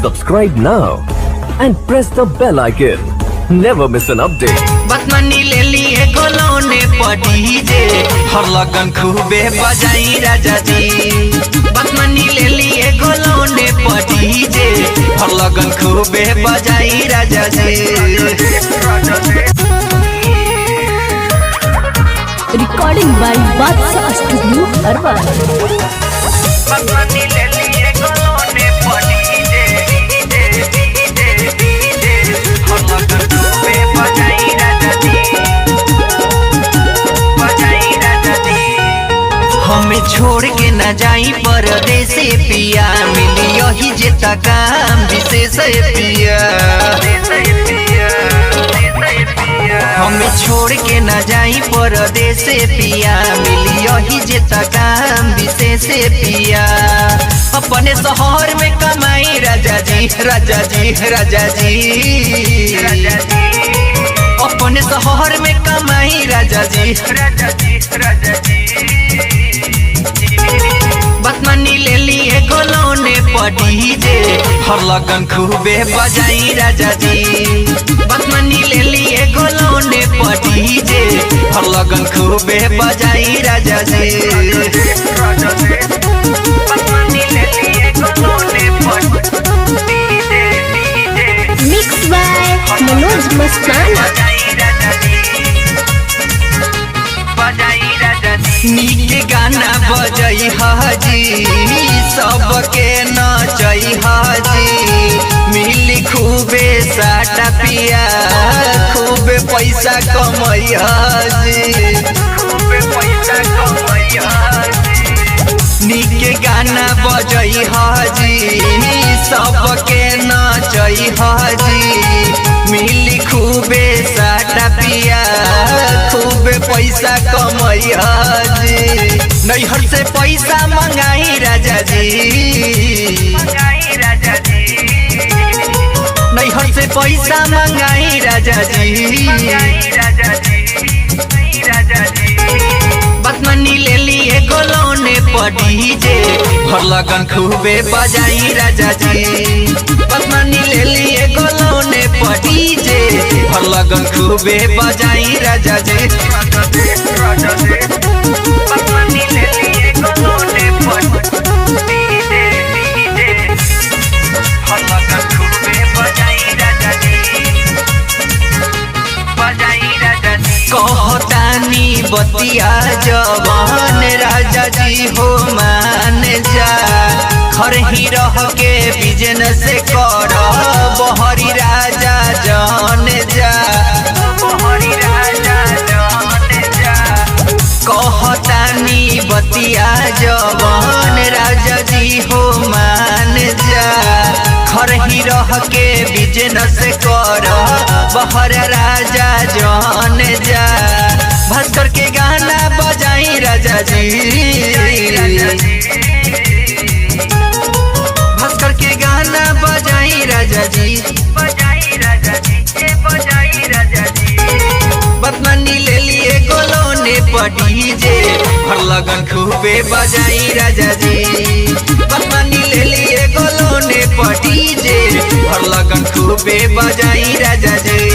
Subscribe now and press the bell icon. Never miss an update. बदमनी ले लिए गोलोने पड़ी जे हर लगन खूबे बजाई राजा जी। बदमनी ले लिए गोलोने पड़ी जे हर लगन खूबे बजाई राजा जी। रिकॉर्डिंग बाय बादशाह स्टूडियो अरबाज। बदमनी ले लिए गोलोने पड़ी जे हर लगन खूबे बजाई राजा जी। हमें छोड़ के न जाई परदेस पिया, मिली यही जेता काम विशेष पिया। हमें छोड़ के न जाई परदेस पिया, मिली यही जेता काम विशेष पिया। अपने शहर में कमाई राजा जी राजा जी राजा जी। अपने शहर में कमाई राजा जी राजा जी राजा जी। बदमनी ले लिए गोलोने पड़ी जे हर लगन खूबे बजाई राजा जी। बदमनी ले लिए गोलोने पड़ी जे हर लगन खूबे बजाई राजा जी। बदमनी ले लिए गोलोने पड़ी जे मिक्स बाय मनोज मस्ताना। नीक गाना बजई हाजी, सबके नचई हाजी। मिली खूबे साटा पिया, खूबे पैसा कमई हाजी। खूबे पैसा कमई हाजी। नीक गाना बजई हाजी, सबके नचई हाजी। मिली खूबे साटा पिया, खूबे पैसा कमई हाजी। नैहर से पैसा मंगाई राजा जी। नैहर से पैसा मंगाई राजा जी। बदमनी ले लिए गोलोने पड़ी जे हर लगन खूबे बजाई राजा जी। बदमनी ले लिए गोलोने पड़ी जे हर लगन खूबे बजाई राजा जी। बदमनी ले लिए गोलोने पड़ी जे हर लगन खूबे बजाई राजा जी। कहतानी बतिया जवान राजा जी हो मान जा। घर ही रह के बिजनेस कर बहरी राजा जान जा। बहरी राजा जान जा। कहतानी बतिया जवान राजा जी हो मान जा। घर ही रह के बिजनेस कर बहर राजा जान जा। भास्कर के गाना बजाई राजा जी। भास्कर के गाना बजाई राजा जी। बदमनी ले लिए गोलोने पड़ी जे हर लगन खूबे बजाई राजा जी। बदमनी ले लिए गोलोने पड़ी जे हर लगन खूबे बजाई राजा जी।